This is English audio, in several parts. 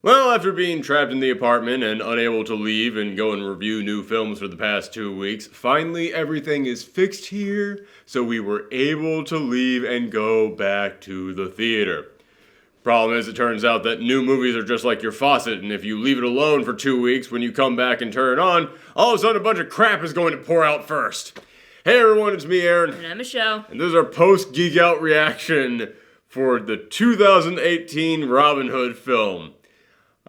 Well, after being trapped in the apartment and unable to leave and go and review new films for the past 2 weeks, finally everything is fixed here, so we were able to leave and go back to the theater. Problem is, it turns out that new movies are just like your faucet, and if you leave it alone for 2 weeks, when you come back and turn it on, all of a sudden a bunch of crap is going to pour out first. Hey everyone, it's me, Aaron. And I'm Michelle. And this is our post-Geekout reaction for the 2018 Robin Hood film.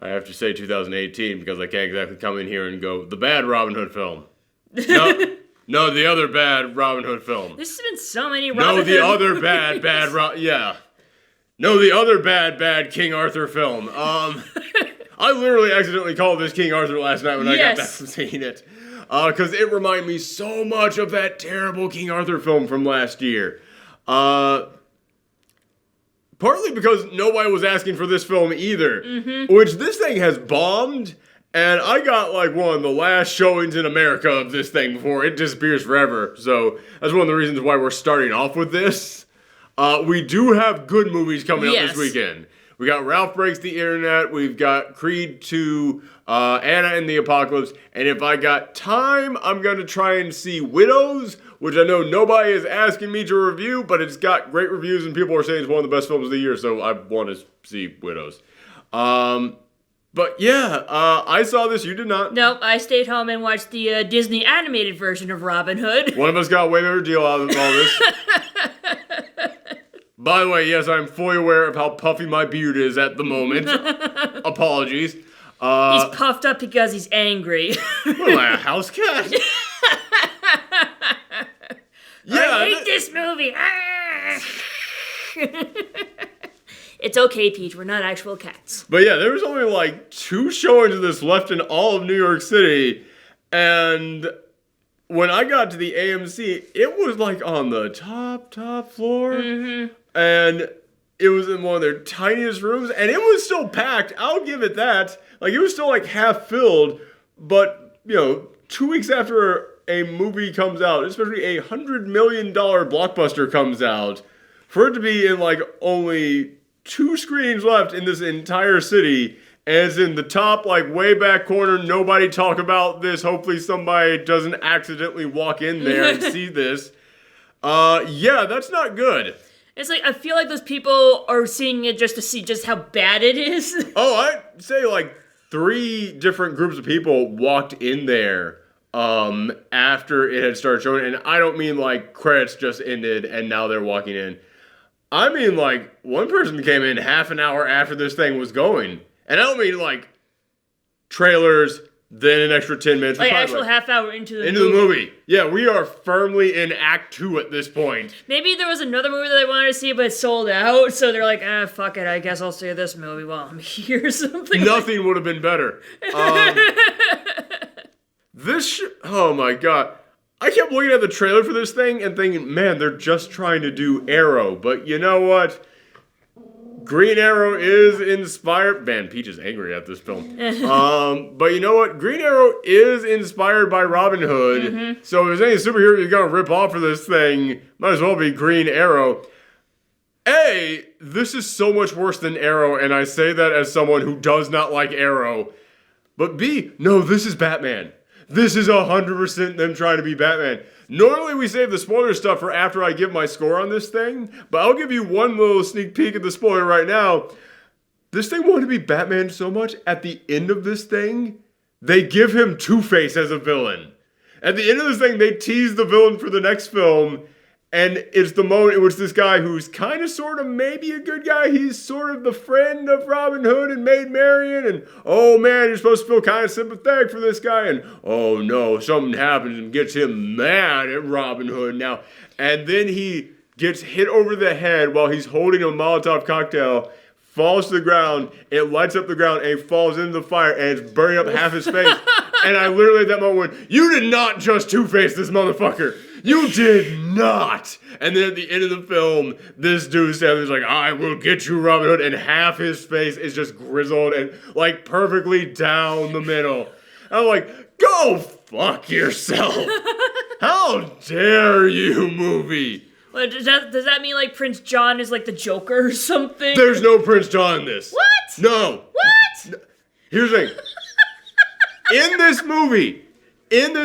I have to say 2018 because I can't exactly come in here and go, the bad Robin Hood film. No, the other bad Robin Hood film. There's been so many Robin Hood the other movies. the other bad King Arthur film. I literally accidentally called this King Arthur last night when I got back from seeing it. Because it reminded me so much of that terrible King Arthur film from last year. Partly because nobody was asking for this film either, which this thing has bombed, and I got like one of the last showings in America of this thing before it disappears forever, so that's one of the reasons why we're starting off with this. We do have good movies coming up this weekend. We got Ralph Breaks the Internet, we've got Creed 2, Anna and the Apocalypse, and if I got time, I'm going to try and see Widows, which I know nobody is asking me to review, but it's got great reviews and people are saying it's one of the best films of the year, so I want to see Widows. But yeah, I saw this, you did not. Nope, I stayed home and watched the Disney animated version of Robin Hood. One of us got a way better deal out of all this. By the way, yes, I'm fully aware of how puffy my beard is at the moment. Apologies. He's puffed up because he's angry. What am I, a house cat? I hate this movie. It's okay, Peach. We're not actual cats. But yeah, there was only like 2 showings of this left in all of New York City, and when I got to the AMC, it was like on the top floor, and it was in one of their tiniest rooms, and it was still packed. I'll give it that. Like, it was still like half filled, but, 2 weeks after a movie comes out, especially a $100 million blockbuster comes out, for it to be in like only 2 screens left in this entire city, and it's in the top, like, way back corner, nobody talk about this, hopefully somebody doesn't accidentally walk in there and see this. Yeah, that's not good. It's like, I feel like those people are seeing it just to see just how bad it is. Oh, I'd say like 3 different groups of people walked in there after it had started showing, and I don't mean like credits just ended and now they're walking in. I mean like one person came in half an hour after this thing was going, and I don't mean like trailers, then an extra 10 minutes. Like actual half hour into the movie. Yeah, we are firmly in Act 2 at this point. Maybe there was another movie that they wanted to see, but it sold out, so they're like, fuck it, I guess I'll see this movie while I'm here or something. Nothing would have been better. Oh my god. I kept looking at the trailer for this thing and thinking, man, they're just trying to do Arrow. But you know what? Green Arrow is inspired... Man, Peach is angry at this film. But you know what? Green Arrow is inspired by Robin Hood. So if there's any superhero you're going to rip off for this thing, might as well be Green Arrow. A, this is so much worse than Arrow, and I say that as someone who does not like Arrow. But B, no, this is Batman. This is 100% them trying to be Batman. Normally we save the spoiler stuff for after I give my score on this thing, but I'll give you one little sneak peek at the spoiler right now. This thing wanted to be Batman so much, at the end of this thing, they give him Two-Face as a villain. At the end of this thing, they tease the villain for the next film, and it's the moment in which this guy who's kind of sort of maybe a good guy, he's sort of the friend of Robin Hood and Maid Marian, and oh man, you're supposed to feel kind of sympathetic for this guy, and oh no, something happens and gets him mad at Robin Hood now, and then he gets hit over the head while he's holding a Molotov cocktail, falls to the ground, it lights up the ground, and he falls into the fire, and it's burning up half his face. And I literally at that moment went, you did not just Two-Face this motherfucker. You did not. And then at the end of the film, this dude stands there like, I will get you, Robin Hood. And half his face is just grizzled and like perfectly down the middle. I'm like, go fuck yourself. How dare you, movie? Well, does that mean like Prince John is like the Joker or something? There's no Prince John in this. What? No. What? Here's the thing. In this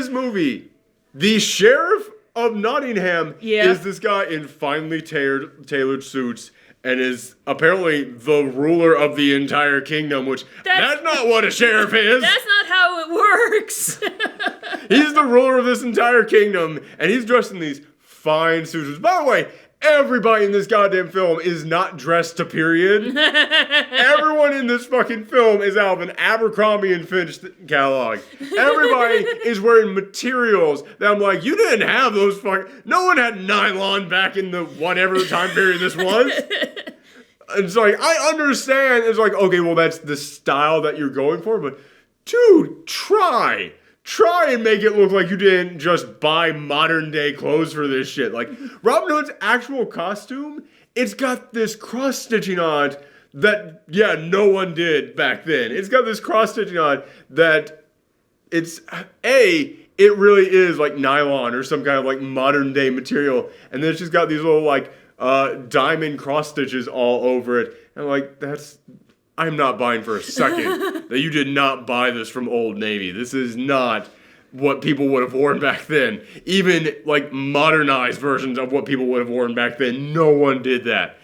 movie, the sheriff of Nottingham is this guy in finely tailored suits and is apparently the ruler of the entire kingdom, which that's not what a sheriff is. That's not how it works. He's the ruler of this entire kingdom, and he's dressed in these fine suits. By the way, everybody in this goddamn film is not dressed to period. Everyone in this fucking film is out of an Abercrombie and Fitch catalog. Everybody is wearing materials that I'm like, you didn't have those no one had nylon back in the whatever time period this was. It's like, I understand. It's like, okay, well, that's the style that you're going for, but dude, try and make it look like you didn't just buy modern day clothes for this shit. Like, Robin Hood's actual costume, it's got this cross stitching on it that, no one did back then. It's got this cross stitching on it that it really is like nylon or some kind of like modern day material. And then it's just got these little like diamond cross stitches all over it. And like, I'm not buying for a second that you did not buy this from Old Navy. This is not what people would have worn back then. Even like modernized versions of what people would have worn back then. No one did that.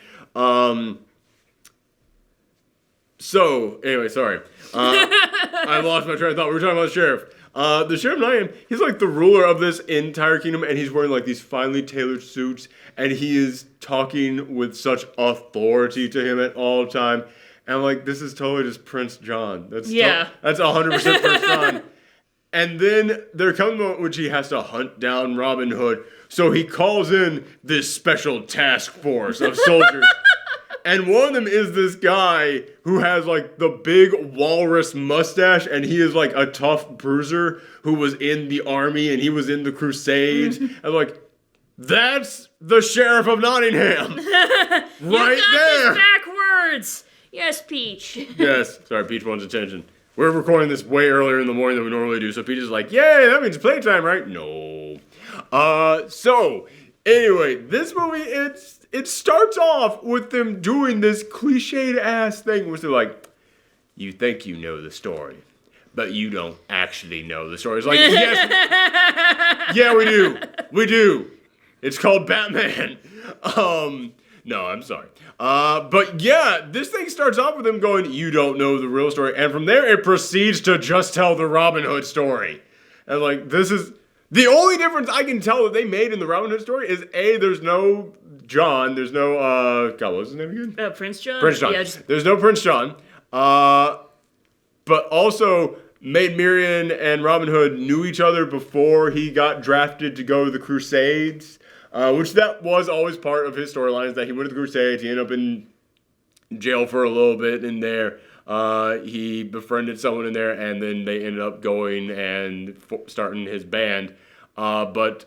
So, anyway, sorry. I lost my train of thought. We were talking about the sheriff. The Sheriff of Nottingham, he's like the ruler of this entire kingdom, and he's wearing like these finely tailored suits, and he is talking with such authority to him at all time. And I'm like, this is totally just Prince John. That's 100% Prince John. And then there comes a moment in which he has to hunt down Robin Hood. So he calls in this special task force of soldiers. And one of them is this guy who has like the big walrus mustache, and he is like a tough bruiser who was in the army and he was in the Crusades. I'm like, that's the Sheriff of Nottingham. Right you got there. This backwards. Yes, Peach. Yes. Sorry, Peach wants attention. We're recording this way earlier in the morning than we normally do, so Peach is like, yay, that means playtime, right? No. So, anyway, this movie, it starts off with them doing this cliched-ass thing where they're like, you think you know the story, but you don't actually know the story. It's like, yes, yeah, we do. We do. It's called Batman. No, I'm sorry. But yeah, this thing starts off with them going, you don't know the real story. And from there, it proceeds to just tell the Robin Hood story. And like, this is the only difference I can tell that they made in the Robin Hood story is there's no John. There's no, God, what was his name again? Prince John? Prince John. Yeah, there's no Prince John. But also, Maid Marian and Robin Hood knew each other before he got drafted to go to the Crusades. Which that was always part of his storyline, is that he went to the Crusades, he ended up in jail for a little bit in there, he befriended someone in there, and then they ended up going and starting his band. But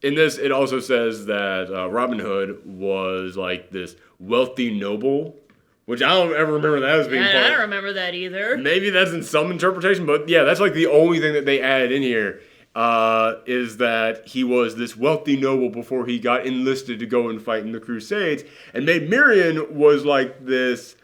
in this, it also says that Robin Hood was like this wealthy noble, which I don't ever remember that as being part. I don't remember that either. Maybe that's in some interpretation, but yeah, that's like the only thing that they added in here. Is that he was this wealthy noble before he got enlisted to go and fight in the Crusades. And Maid Marian was like this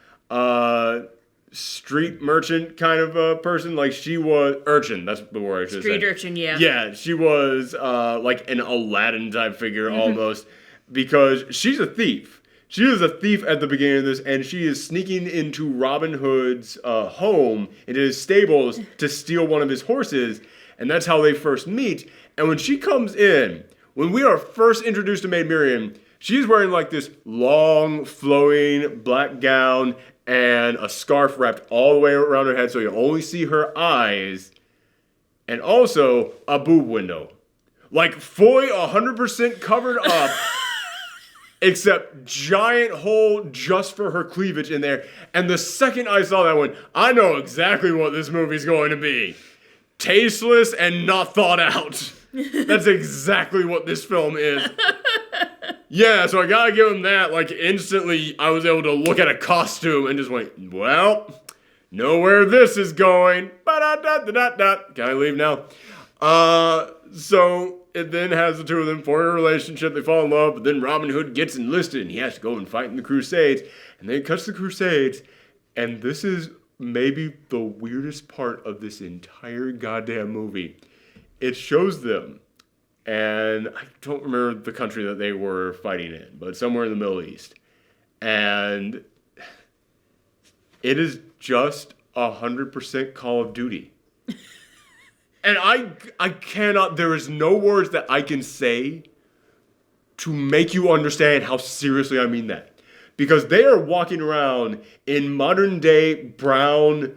street merchant kind of a person. Like she was urchin, that's the word I should say. Street urchin, yeah. Yeah, she was like an Aladdin type figure almost, because she's a thief. She is a thief at the beginning of this, and she is sneaking into Robin Hood's home, into his stables, to steal one of his horses. And that's how they first meet. And when she comes in, when we are first introduced to Maid Marian, she's wearing like this long, flowing black gown and a scarf wrapped all the way around her head so you only see her eyes. And also a boob window. Like fully 100% covered up, except giant hole just for her cleavage in there. And the second I saw that one, I know exactly what this movie's going to be. Tasteless and not thought out. That's exactly what this film is. Yeah, so I gotta give him that. Like, instantly, I was able to look at a costume and just went, well, know where this is going. Ba-da-da-da-da-da. Can I leave now? So it then has the two of them form a relationship. They fall in love, but then Robin Hood gets enlisted and he has to go and fight in the Crusades. And then it cuts to the Crusades, and this is maybe the weirdest part of this entire goddamn movie. It shows them, and I don't remember the country that they were fighting in, but somewhere in the Middle East. And it is just 100% Call of Duty. And I cannot, there is no words that I can say to make you understand how seriously I mean that. Because they are walking around in modern day brown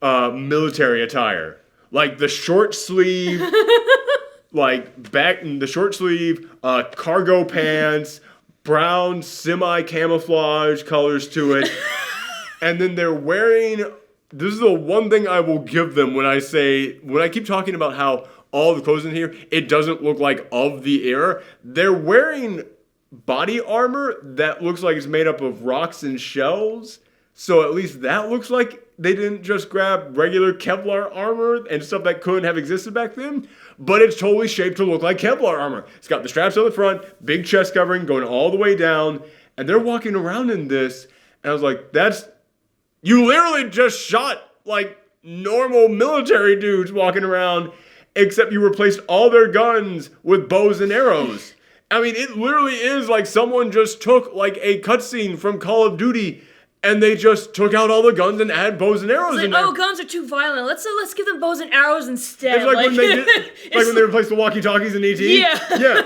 military attire. Like the short sleeve, cargo pants, brown semi-camouflage colors to it. And then they're wearing, this is the one thing I will give them when I keep talking about how all the clothes in here, it doesn't look like of the era. They're wearing body armor that looks like it's made up of rocks and shells. So at least that looks like they didn't just grab regular Kevlar armor and stuff that couldn't have existed back then. But it's totally shaped to look like Kevlar armor. It's got the straps on the front, big chest covering going all the way down. And they're walking around in this. And I was like, you literally just shot like normal military dudes walking around, except you replaced all their guns with bows and arrows. I mean, it literally is like someone just took like a cutscene from Call of Duty and they just took out all the guns and added bows and arrows in there. Oh, guns are too violent. Let's give them bows and arrows instead. It's like when they replaced the walkie-talkies in E.T. Yeah. Yeah.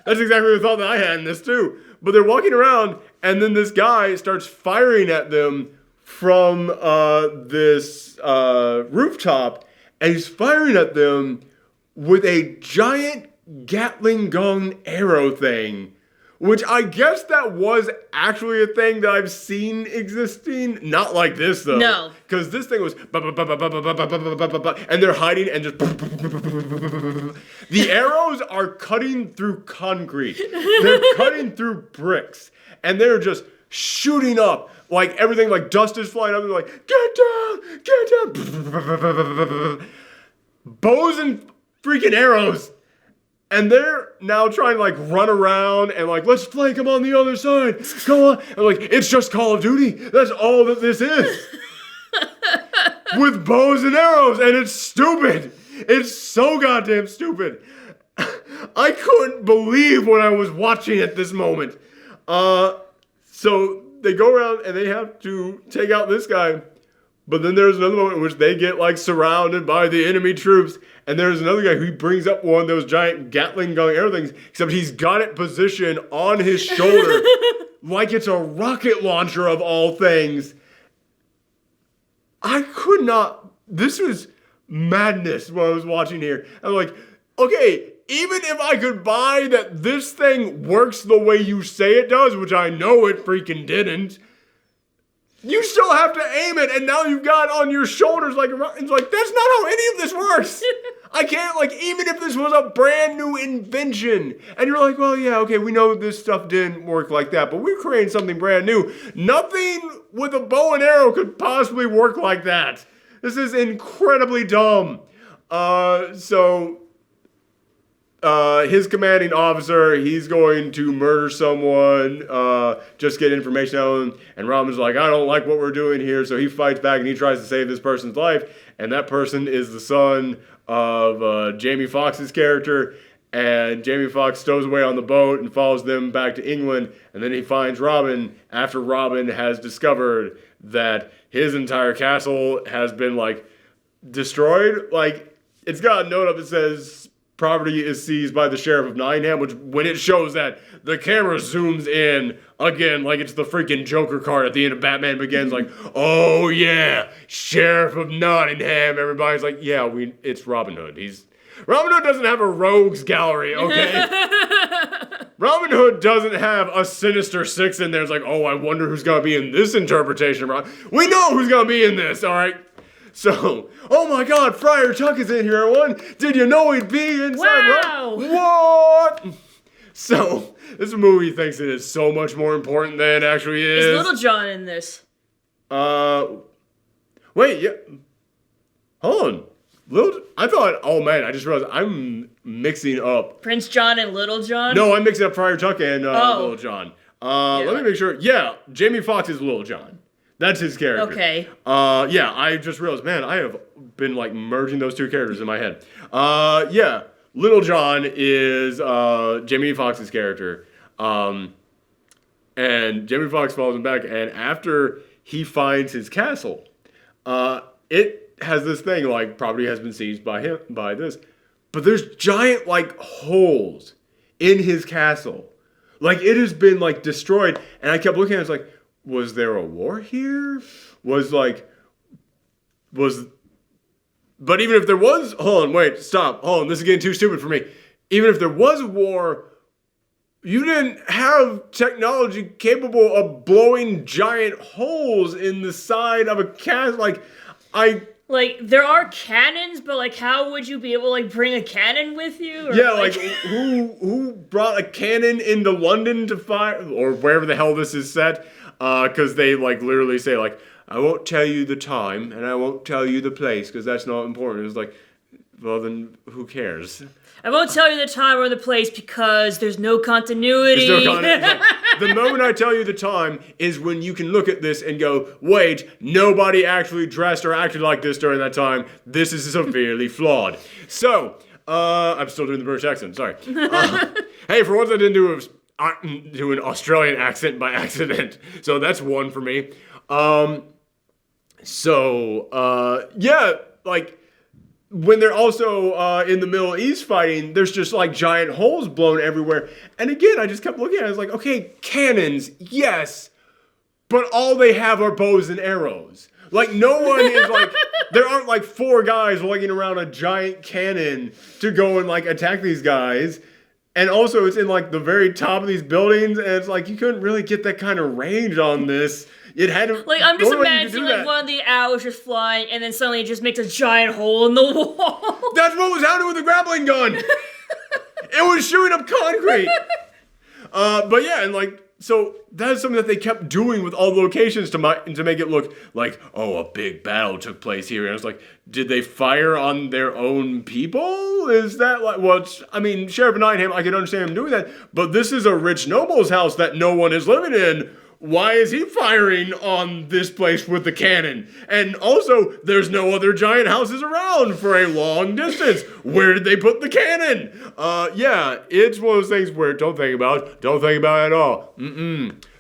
That's exactly the thought that I had in this too. But they're walking around and then this guy starts firing at them from this rooftop, and he's firing at them with a giant Gatling gun arrow thing, which I guess that was actually a thing that I've seen existing. Not like this though. No. Because this thing was and they're hiding and just the arrows are cutting through concrete. They're cutting through bricks. And they're just shooting up. Like everything, like dust is flying up. They're like, get down. Bows and freaking arrows. And they're now trying to like run around and like, let's flank them on the other side. Go on. And like, it's just Call of Duty. That's all that this is. With bows and arrows. And it's stupid. It's so goddamn stupid. I couldn't believe what I was watching at this moment. So they go around and they have to take out this guy. But then there's another moment in which they get like surrounded by the enemy troops. And there's another guy who brings up one of those giant Gatling gun arrow things, except he's got it positioned on his shoulder like it's a rocket launcher of all things. I could not, this was madness when I was watching here. I'm like, okay, even if I could buy that this thing works the way you say it does, which I know it freaking didn't, you still have to aim it, and now you've got on your shoulders like, it's like, that's not how any of this works. I can't, like, even if this was a brand new invention, and you're like, well, yeah, okay, we know this stuff didn't work like that, but we're creating something brand new. Nothing with a bow and arrow could possibly work like that. This is incredibly dumb. His commanding officer, he's going to murder someone, just get information out of him, and Robin's like, I don't like what we're doing here, so he fights back and he tries to save this person's life, and that person is the son of Jamie Foxx's character, and Jamie Foxx stows away on the boat and follows them back to England, and then he finds Robin after Robin has discovered that his entire castle has been, like, destroyed. Like, it's got a note up that says property is seized by the Sheriff of Nottingham, which when it shows that, the camera zooms in again like it's the freaking Joker card at the end of Batman Begins, like, oh yeah, Sheriff of Nottingham. Everybody's like, yeah, it's Robin Hood. Robin Hood doesn't have a rogues gallery, okay? Robin Hood doesn't have a Sinister Six in there. It's like, oh, I wonder who's gonna be in this interpretation of Robin. We know who's gonna be in this, all right? So, oh my God, Friar Tuck is in here, everyone. Did you know he'd be inside? Wow. What? So, this movie thinks it is so much more important than it actually is. Is Little John in this? Wait, yeah. Hold on. I thought, oh man, I just realized I'm mixing up. Prince John and Little John? No, I'm mixing up Friar Tuck and Little John. Let me make sure. Yeah, Jamie Foxx is Lil Jon. That's his character. Okay. Yeah, I just realized, man, I have been like merging those two characters in my head. Yeah, Little John is Jamie Foxx's character. And Jamie Foxx follows him back, and after he finds his castle, it has this thing, like, property has been seized by this. But there's giant, like, holes in his castle. Like, it has been, like, destroyed. And I kept looking at it, it's like, was there a war here? But even if there was, hold on, this is getting too stupid for me. Even if there was a war, you didn't have technology capable of blowing giant holes in the side of a castle. Like, there are cannons, but, like, how would you be able to, like, bring a cannon with you? Or, yeah, like who brought a cannon into London to fire, or wherever the hell this is set? Because they, like, literally say, like, I won't tell you the time, and I won't tell you the place, because that's not important. It's like, well, then who cares? I won't tell you the time or the place because there's no continuity. There's no continuity. Like, the moment I tell you the time is when you can look at this and go, wait, nobody actually dressed or acted like this during that time. This is severely flawed. So, I'm still doing the British accent, sorry. Hey, for once I didn't do an Australian accent by accident. So that's one for me. Yeah, like, when they're also in the Middle East fighting, there's just like giant holes blown everywhere. And again, I just kept looking at it. I was like, okay, cannons, yes, but all they have are bows and arrows. Like, no one is like, there aren't like 4 guys lugging around a giant cannon to go and like attack these guys. And also, it's in like the very top of these buildings, and it's like you couldn't really get that kind of range on this. It had to, like, I'm just imagining like one of the arrows just flying, and then suddenly it just makes a giant hole in the wall. That's what was happening with the grappling gun. It was shooting up concrete. But yeah, and like, so that's something that they kept doing with all the locations to make it look like, oh, a big battle took place here. And I was like, did they fire on their own people? Is that like, well, I mean, Sheriff Nottingham, I can understand him doing that, but this is a rich noble's house that no one is living in. Why is he firing on this place with the cannon? And also, there's no other giant houses around for a long distance. Where did they put the cannon? Yeah, it's one of those things where don't think about it at all.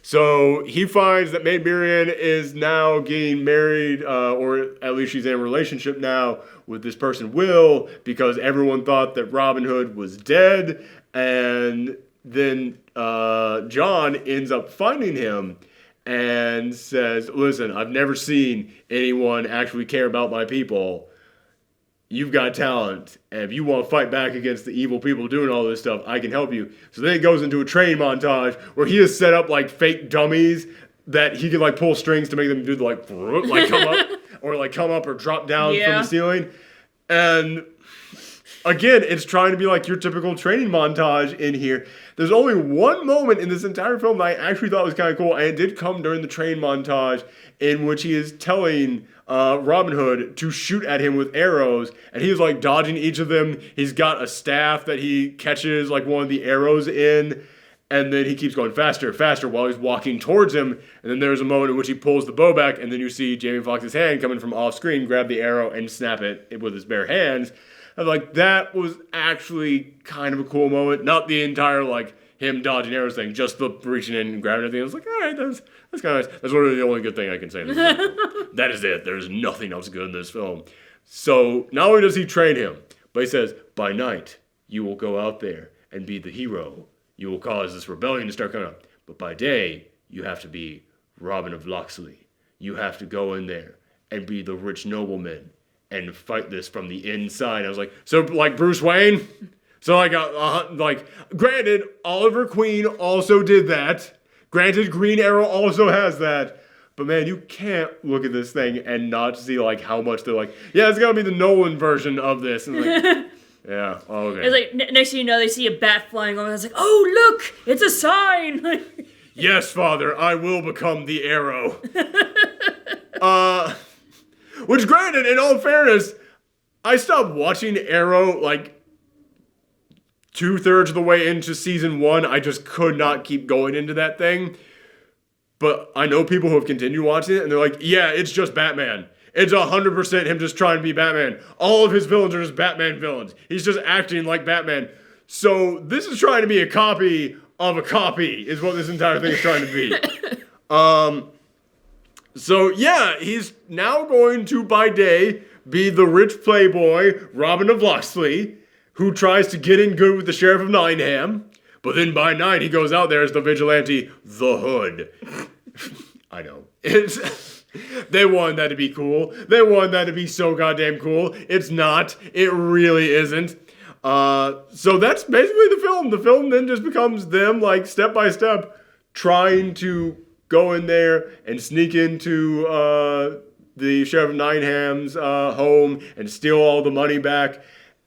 So he finds that Maid Marian is now getting married, or at least she's in a relationship now with this person, Will, because everyone thought that Robin Hood was dead, and then John ends up finding him and says, listen, I've never seen anyone actually care about my people. You've got talent, and if you want to fight back against the evil people doing all this stuff, I can help you. So then it goes into a training montage where he has set up like fake dummies that he can like pull strings to make them do the like come up or like come up or drop down from the ceiling. And again, it's trying to be like your typical training montage in here. There's only one moment in this entire film that I actually thought was kind of cool, and it did come during the train montage in which he is telling Robin Hood to shoot at him with arrows, and he's like dodging each of them. He's got a staff that he catches like one of the arrows in, and then he keeps going faster, faster while he's walking towards him. And then there's a moment in which he pulls the bow back, and then you see Jamie Foxx's hand coming from off screen, grab the arrow and snap it with his bare hands. And like, that was actually kind of a cool moment. Not the entire like him dodging arrows thing, just the reaching in and grabbing everything. I was like, all right, that's kind of nice. That's literally the only good thing I can say. That is it. There's nothing else good in this film. So not only does he train him, but he says, by night, you will go out there and be the hero. You will cause this rebellion to start coming up. But by day, you have to be Robin of Locksley. You have to go in there and be the rich nobleman and fight this from the inside. I was like, so like Bruce Wayne? So like granted, Oliver Queen also did that. Granted, Green Arrow also has that. But man, you can't look at this thing and not see like how much they're like, yeah, it's gonna be the Nolan version of this. And like, yeah, okay. It's like next thing you know, they see a bat flying over. It's like, oh look, it's a sign. Yes, Father, I will become the Arrow. Which, granted, in all fairness, I stopped watching Arrow like 2/3 of the way into season 1, I just could not keep going into that thing. But I know people who have continued watching it, and they're like, yeah, it's just Batman. It's 100% him just trying to be Batman. All of his villains are just Batman villains. He's just acting like Batman. So this is trying to be a copy of a copy, is what this entire thing is trying to be. So yeah, he's now going to, by day, be the rich playboy, Robin of Locksley, who tries to get in good with the Sheriff of Nottingham. But then by night, he goes out there as the vigilante, the Hood. I know. They wanted that to be cool. They wanted that to be so goddamn cool. It's not. It really isn't. So that's basically the film. The film then just becomes them, like, step by step, trying to go in there and sneak into the Sheriff of Nottingham's home and steal all the money back.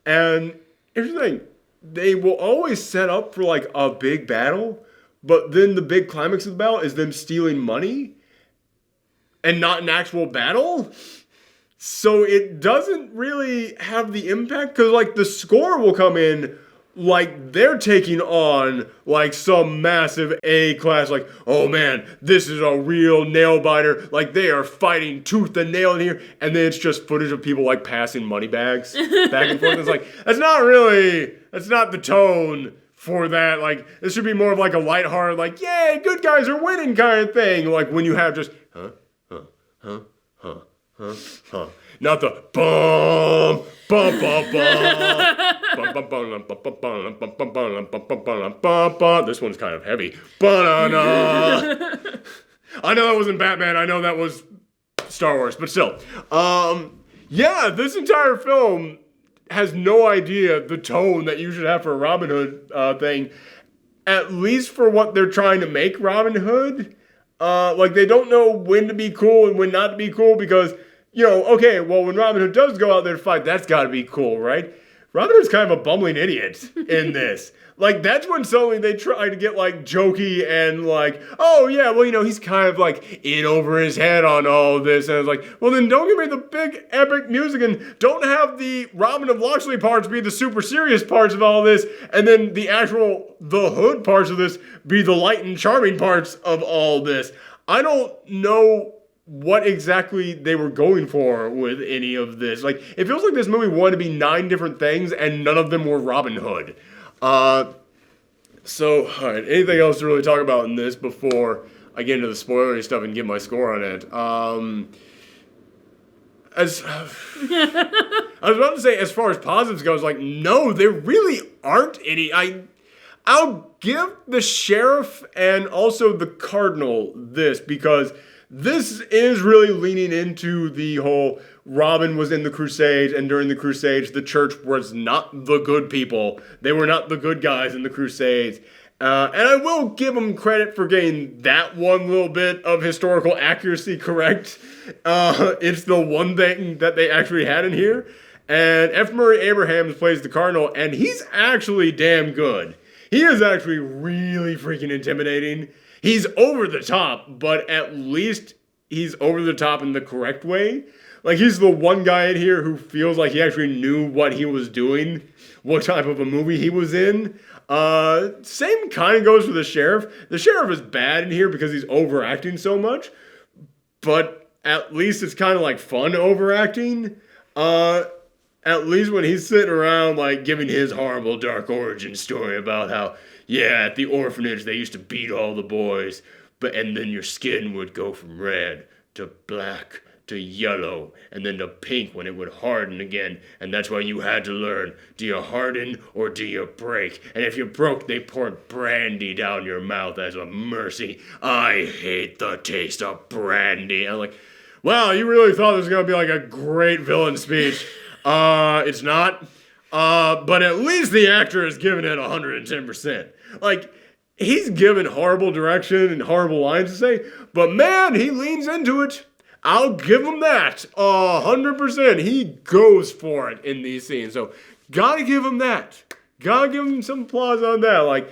And here's the thing. They will always set up for, like, a big battle, but then the big climax of the battle is them stealing money and not an actual battle. So it doesn't really have the impact, because, like, the score will come in like they're taking on, like, some massive A-class, like, oh man, this is a real nail-biter, like, they are fighting tooth and nail in here, and then it's just footage of people, like, passing money bags back and forth. It's like, that's not the tone for that. Like, this should be more of, like, a lighthearted, like, yay, good guys are winning kind of thing, like, when you have just, not the bum, bum, bum, bum. This one's kind of heavy. Banana. I know that wasn't Batman. I know that was Star Wars, but still. Yeah, this entire film has no idea the tone that you should have for a Robin Hood thing, at least for what they're trying to make Robin Hood. Like, they don't know when to be cool and when not to be cool, because, you know, okay, well, when Robin Hood does go out there to fight, that's got to be cool, right? Robin Hood's kind of a bumbling idiot in this. Like, that's when suddenly they try to get, like, jokey and, like, oh, yeah, well, you know, he's kind of, like, in over his head on all of this. And I was like, well, then don't give me the big epic music and don't have the Robin of Locksley parts be the super serious parts of all this, and then the Hood parts of this be the light and charming parts of all this. I don't know what exactly they were going for with any of this. Like, it feels like this movie wanted to be 9 different things, and none of them were Robin Hood. So, alright, anything else to really talk about in this before I get into the spoilery stuff and give my score on it? I was about to say, as far as positives goes, like, no, there really aren't any. I'll give the sheriff and also the cardinal this, because this is really leaning into the whole Robin was in the Crusades, and during the Crusades, the church was not the good people. They were not the good guys in the Crusades. And I will give them credit for getting that one little bit of historical accuracy correct. It's the one thing that they actually had in here. And F. Murray Abrahams plays the cardinal, and he's actually damn good. He is actually really freaking intimidating. He's over the top, but at least he's over the top in the correct way. Like, he's the one guy in here who feels like he actually knew what he was doing, what type of a movie he was in. Same kind of goes for the sheriff. The sheriff is bad in here because he's overacting so much, but at least it's kind of like fun overacting. At least when he's sitting around, like, giving his horrible dark origin story about how, yeah, at the orphanage they used to beat all the boys, and then your skin would go from red to black to yellow, and then to pink when it would harden again, and that's why you had to learn, do you harden or do you break? And if you broke, they poured brandy down your mouth as a mercy. I hate the taste of brandy. I'm like, wow, you really thought this was going to be like a great villain speech. It's not. But at least the actor has given it 110%. Like, he's given horrible direction and horrible lines to say, but man, he leans into it. I'll give him that 100%. He goes for it in these scenes. So, gotta give him that. Gotta give him some applause on that. Like,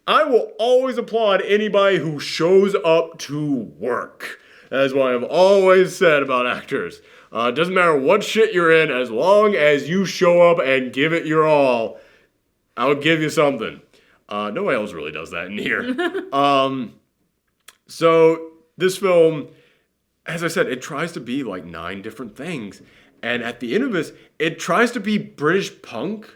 I will always applaud anybody who shows up to work. That is what I've always said about actors. It doesn't matter what shit you're in, as long as you show up and give it your all, I'll give you something. Nobody else really does that in here. So this film, as I said, it tries to be like 9 different things. And at the end of this, it tries to be British punk,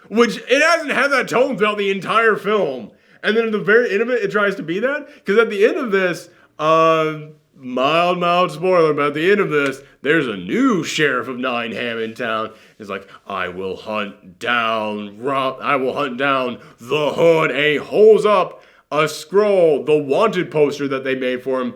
which it hasn't had that tone throughout the entire film. And then at the very end of it, it tries to be that. Because at the end of this, mild spoiler, but at the end of this, there's a new sheriff of Nineham in town. It's like, I will hunt down the hood. And he holds up a scroll, the wanted poster that they made for him.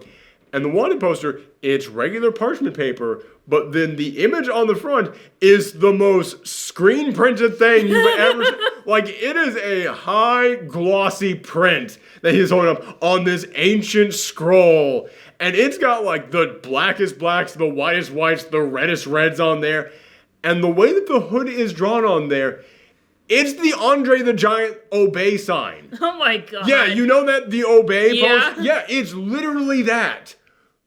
And the wanted poster, it's regular parchment paper, but then the image on the front is the most screen printed thing you've ever seen. Like, it is a high glossy print that he's holding up on this ancient scroll. And it's got like the blackest blacks, the whitest whites, the reddest reds on there. And the way that the hood is drawn on there, it's the Andre the Giant obey sign. Oh my god. Yeah, you know that the obey Yeah. pose? Yeah, it's literally that.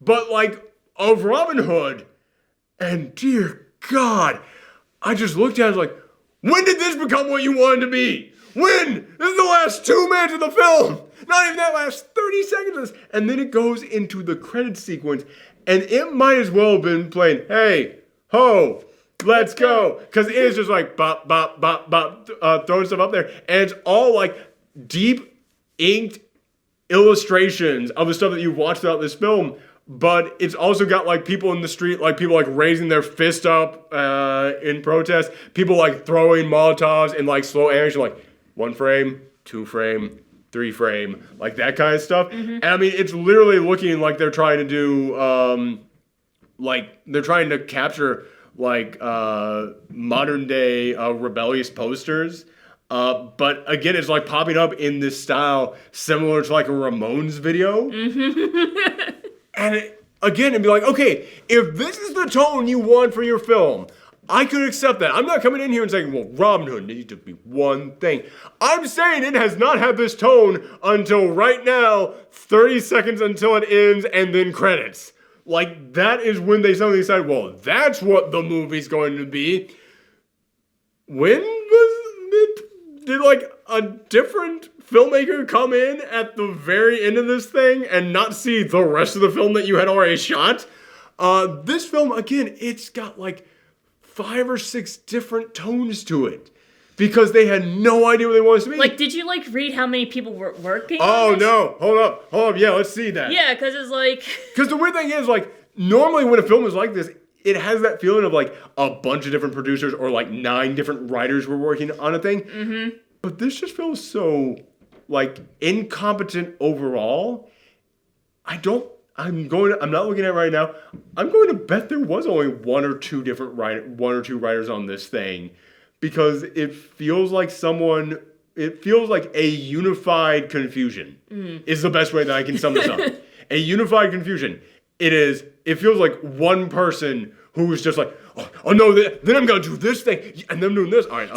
But like of Robin Hood. And dear God, I just looked at it and was like, when did this become what you wanted to be? When? This is the last 2 minutes of the film. Not even that last 30 seconds of this. And then it goes into the credit sequence. And it might as well have been playing, hey, ho, let's go. Because it is just like bop, bop, bop, bop, throwing stuff up there. And it's all like deep inked illustrations of the stuff that you've watched throughout this film. But it's also got like people in the street, like people like raising their fist up in protest. People like throwing Molotovs in like slow animation, like 1 frame, 2 frame, 3 frame, like that kind of stuff. Mm-hmm. And I mean, it's literally looking like they're trying to do, like they're trying to capture like modern day rebellious posters. But again, it's like popping up in this style similar to like a Ramones video. Mm-hmm. And again, it'd be like, okay, if this is the tone you want for your film, I could accept that. I'm not coming in here and saying, well, Robin Hood needs to be one thing. I'm saying it has not had this tone until right now, 30 seconds until it ends, and then credits. Like, that is when they suddenly decide, well, that's what the movie's going to be. When was it? Did, like, a different filmmaker come in at the very end of this thing and not see the rest of the film that you had already shot? This film, again, it's got, like, 5 or 6 different tones to it. Because they had no idea what they wanted to be. Like, did you, like, read how many people were working Oh, on this? no. Hold up. Yeah, let's see that. Yeah, because it's like... Because the weird thing is, like, normally when a film is like this, it has that feeling of, like, a bunch of different producers or, like, 9 different writers were working on a thing. Mm-hmm. But this just feels so, like, incompetent overall. I'm not looking at it right now. I'm going to bet there was only one or two writers on this thing. Because it feels like a unified confusion is the best way that I can sum this up. A unified confusion. It feels like one person who's just like, oh no, then I'm going to do this thing, and then I'm doing this. All right,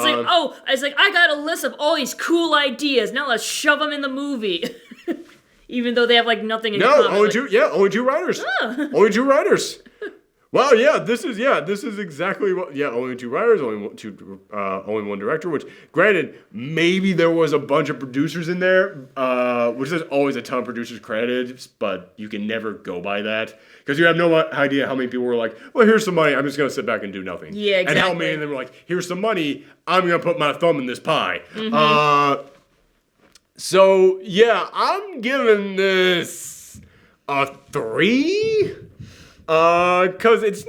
it's like, I got a list of all these cool ideas, now let's shove them in the movie. Even though they have, like, nothing in common. Only two writers. Only 2 writers. Well, this is exactly what. Yeah, only 2 writers, only one director. Which, granted, maybe there was a bunch of producers in there, which there's always a ton of producers credited, but you can never go by that because you have no idea how many people were like, "Well, here's some money. I'm just gonna sit back and do nothing." Yeah, exactly. And how many of them were like, "Here's some money. I'm gonna put my thumb in this pie." Mm-hmm. So yeah, I'm giving this a 3. Cause it's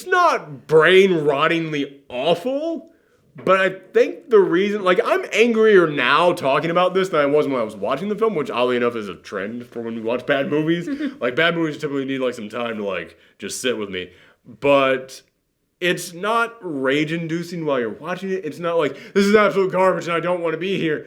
not brain-rottingly awful, but I think the reason, like, I'm angrier now talking about this than I was when I was watching the film, which oddly enough is a trend for when we watch bad movies. Like, bad movies typically need, like, some time to, like, just sit with me. But it's not rage-inducing while you're watching it. It's not like, this is absolute garbage and I don't want to be here.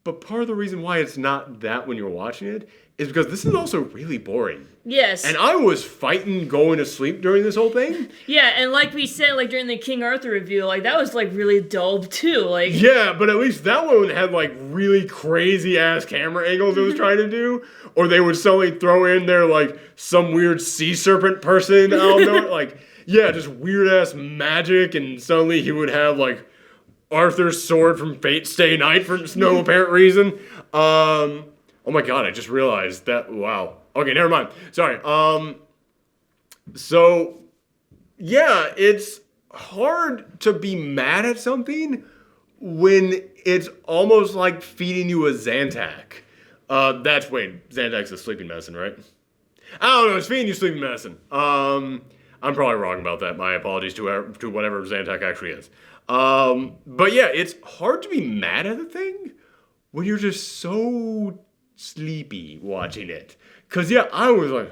But part of the reason why it's not that when you're watching it is because this is also really boring. Yes. And I was fighting going to sleep during this whole thing. Yeah, and like we said, like during the King Arthur review, like that was like really dull too. Like yeah, but at least that one had like really crazy ass camera angles it was trying to do. Or they would suddenly throw in there like some weird sea serpent person out there. Like, yeah, just weird ass magic, and suddenly he would have like Arthur's sword from Fate Stay Night for no apparent reason. Oh my god, I just realized that. Wow. Okay, never mind. Sorry. So, yeah, it's hard to be mad at something when it's almost like feeding you a Zantac. Zantac's a sleeping medicine, right? I don't know, it's feeding you sleeping medicine. I'm probably wrong about that. My apologies to whatever Zantac actually is. But yeah, it's hard to be mad at the thing when you're just so sleepy watching it. Cause yeah, I was like,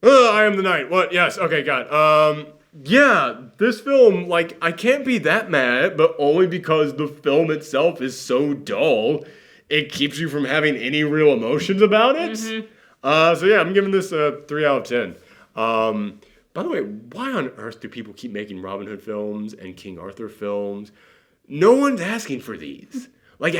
I am the knight. What? Yes. Okay. God. Yeah. This film, like, I can't be that mad, but only because the film itself is so dull. It keeps you from having any real emotions about it. So yeah, I'm giving this a 3 out of 10. By the way, why on earth do people keep making Robin Hood films and King Arthur films? No one's asking for these. Like,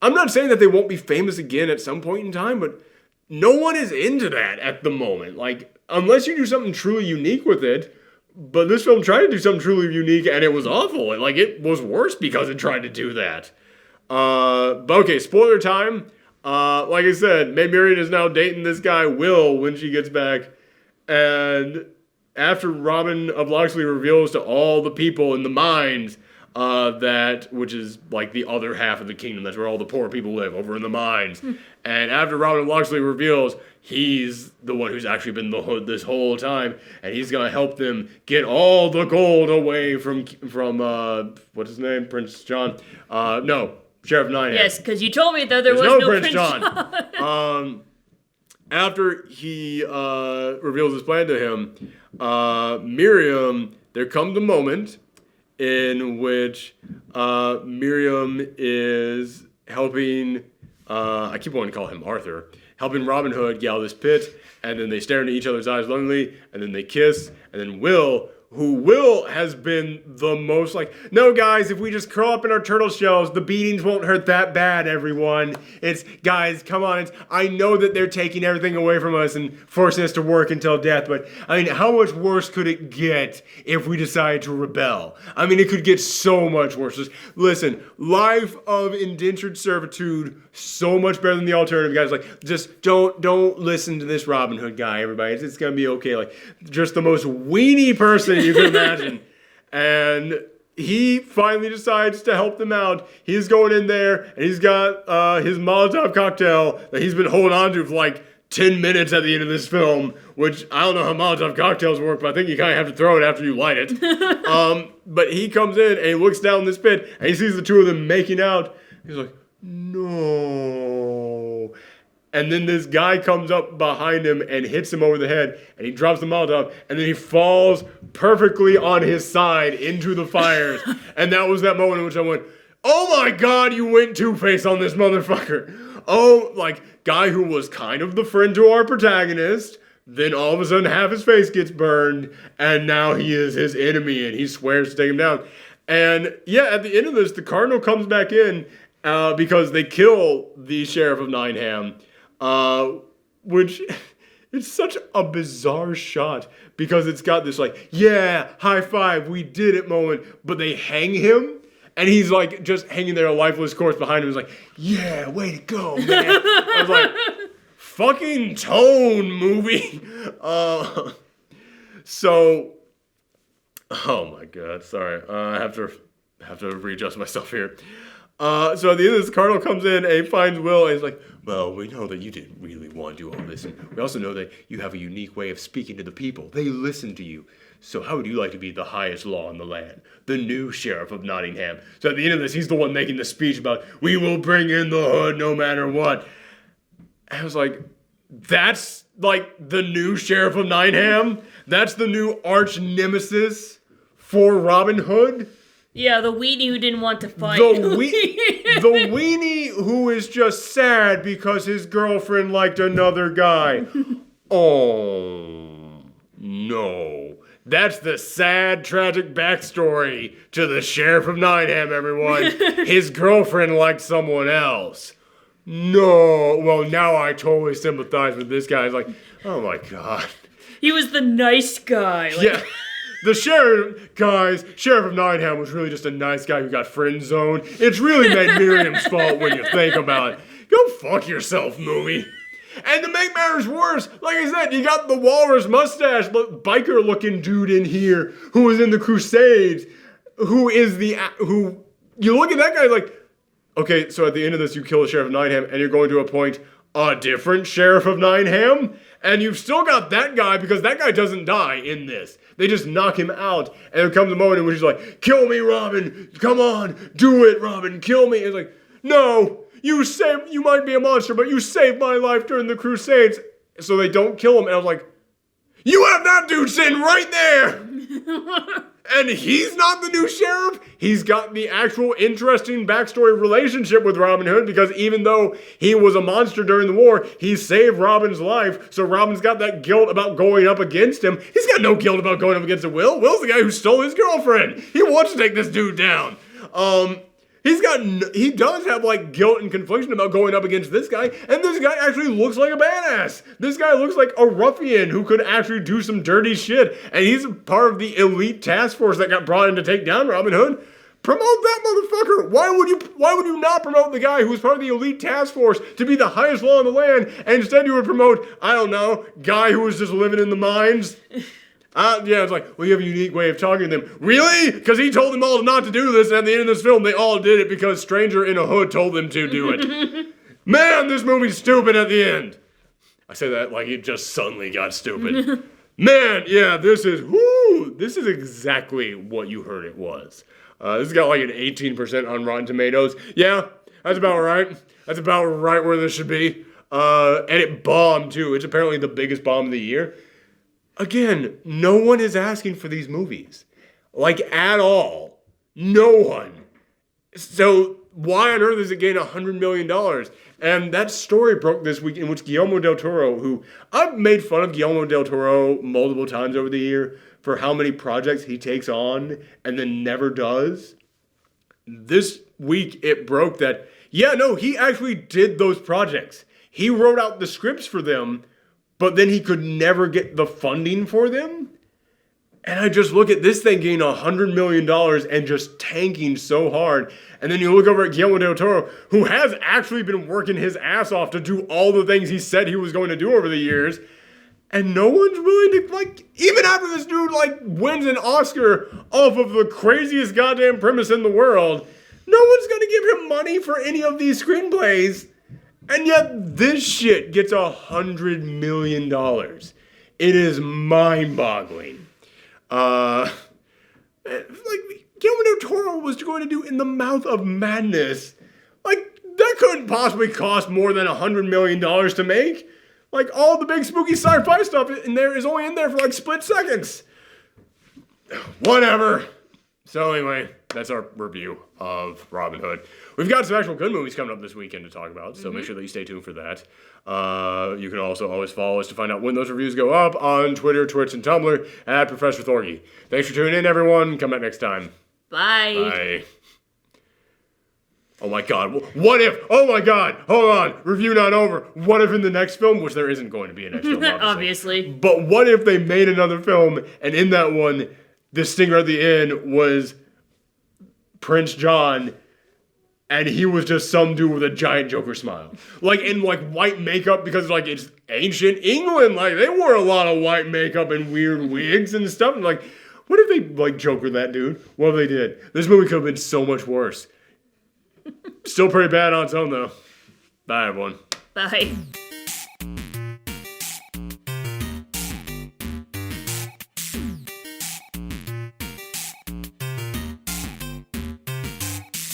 I'm not saying that they won't be famous again at some point in time, but no one is into that at the moment. Like, unless you do something truly unique with it. But this film tried to do something truly unique, and it was awful. And, like, it was worse because it tried to do that. But okay, spoiler time. Like I said, Maid Marian is now dating this guy, Will, when she gets back. And after Robin of Locksley reveals to all the people in the mines, which is like the other half of the kingdom, that's where all the poor people live, over in the mines. And after Robin of Locksley reveals he's the one who's actually been the hood this whole time, and he's gonna help them get all the gold away from what's his name? Prince John? No, Sheriff Nottingham. Yes, because you told me that there was no Prince John. After he reveals his plan to him, Miriam, there comes a moment in which Miriam is helping, I keep wanting to call him Arthur, helping Robin Hood get out of this pit, and then they stare into each other's eyes lovingly, and then they kiss, and then Will has been the most like, no guys, if we just curl up in our turtle shells, the beatings won't hurt that bad, everyone. It's, guys, come on, I know that they're taking everything away from us and forcing us to work until death, but I mean, how much worse could it get if we decide to rebel? I mean, it could get so much worse. Just listen, life of indentured servitude, so much better than the alternative, guys. Like, just don't listen to this Robin Hood guy, everybody. It's gonna be okay. Like, just the most weenie person you can imagine. And he finally decides to help them out. He's going in there, and he's got his Molotov cocktail that he's been holding on to for like 10 minutes at the end of this film, which I don't know how Molotov cocktails work, but I think you kind of have to throw it after you light it. But he comes in, and he looks down this pit, and he sees the two of them making out. He's like, no. And then this guy comes up behind him and hits him over the head, and he drops the Molotov, and then he falls perfectly on his side into the fires. And that was that moment in which I went, oh my god, you went Two-Face on this motherfucker. Oh, like, guy who was kind of the friend to our protagonist, then all of a sudden half his face gets burned, and now he is his enemy, and he swears to take him down. And yeah, at the end of this, the Cardinal comes back in, because they kill the Sheriff of Nottingham, which it's such a bizarre shot because it's got this like, yeah, high five, we did it moment, but they hang him and he's like just hanging there a lifeless corpse behind him. He's like, yeah, way to go, man. I was like, fucking tone, movie. So, oh my god, sorry, I have to readjust myself here. So at the end of this, the Cardinal comes in and he finds Will and he's like, well, we know that you didn't really want to do all this, and we also know that you have a unique way of speaking to the people. They listen to you. So how would you like to be the highest law in the land? The new Sheriff of Nottingham. So at the end of this, he's the one making the speech about, we will bring in the hood no matter what. And I was like, that's like the new Sheriff of Nottingham? That's the new arch nemesis for Robin Hood? Yeah, the weenie who didn't want to fight. The weenie who is just sad because his girlfriend liked another guy. Oh, no. That's the sad, tragic backstory to the Sheriff of Nottingham, everyone. His girlfriend liked someone else. no. Well, now I totally sympathize with this guy. It's like, oh my god. He was the nice guy. Like, Yeah. The sheriff of Nottingham was really just a nice guy who got friend zoned. It's really made Miriam's fault when you think about it. Go fuck yourself, movie. And to make matters worse, like I said, you got the walrus mustache biker looking dude in here who was in the Crusades, who you look at that guy like, okay, so at the end of this you kill the sheriff of Nottingham and you're going to appoint a different sheriff of Nottingham? And you've still got that guy because that guy doesn't die in this. They just knock him out and there comes a moment in which he's like, kill me, Robin, come on, do it, Robin, kill me. And it's like, no. You might be a monster, but you saved my life during the Crusades. So they don't kill him. And I was like, you have that dude sitting right there. And he's not the new sheriff. He's got the actual interesting backstory relationship with Robin Hood because even though he was a monster during the war, he saved Robin's life. So Robin's got that guilt about going up against him. He's got no guilt about going up against Will. Will's the guy who stole his girlfriend. He wants to take this dude down. He does have like guilt and confliction about going up against this guy, and this guy actually looks like a badass. This guy looks like a ruffian who could actually do some dirty shit, and he's a part of the elite task force that got brought in to take down Robin Hood. Promote that motherfucker. Why would you not promote the guy who was part of the elite task force to be the highest law in the land, and instead you would promote, I don't know, guy who was just living in the mines? Yeah, it's like, well, you have a unique way of talking to them. Really? Because he told them all not to do this, and at the end of this film, they all did it because Stranger in a Hood told them to do it. Man, this movie's stupid at the end. I say that like it just suddenly got stupid. Man, yeah, this is exactly what you heard it was. This has got like an 18% on Rotten Tomatoes. Yeah, that's about right. That's about right where this should be. And it bombed, too. It's apparently the biggest bomb of the year. Again, no one is asking for these movies. Like, at all. No one. So, why on earth is it getting $100 million? And that story broke this week in which Guillermo del Toro, who I've made fun of Guillermo del Toro multiple times over the year for how many projects he takes on and then never does. This week it broke that, yeah, no, he actually did those projects. He wrote out the scripts for them, but then he could never get the funding for them. And I just look at this thing getting $100 million and just tanking so hard. And then you look over at Guillermo del Toro, who has actually been working his ass off to do all the things he said he was going to do over the years. And no one's willing to, like, even after this dude, like, wins an Oscar off of the craziest goddamn premise in the world, no one's going to give him money for any of these screenplays. And yet this shit gets $100 million. It is mind-boggling. Like, Guillermo del Toro was going to do In the Mouth of Madness. Like, that couldn't possibly cost more than $100 million to make. Like, all the big spooky sci-fi stuff in there is only in there for, like, split seconds. Whatever. So anyway, that's our review of Robin Hood. We've got some actual good movies coming up this weekend to talk about, so make sure that you stay tuned for that. You can also always follow us to find out when those reviews go up on Twitter, Twitch, and Tumblr at Professor Thorgy. Thanks for tuning in, everyone. Come back next time. Bye. Bye. Oh my god, what if, oh my god, hold on, review not over. What if in the next film, which there isn't going to be a next film, obviously. But what if they made another film, and in that one, the stinger at the end was Prince John, and he was just some dude with a giant Joker smile. Like, in, like, white makeup, because, like, it's ancient England. Like, they wore a lot of white makeup and weird wigs and stuff. And, like, what if they, like, Joker that dude? What if they did? This movie could have been so much worse. Still pretty bad on its own, though. Bye, everyone. Bye.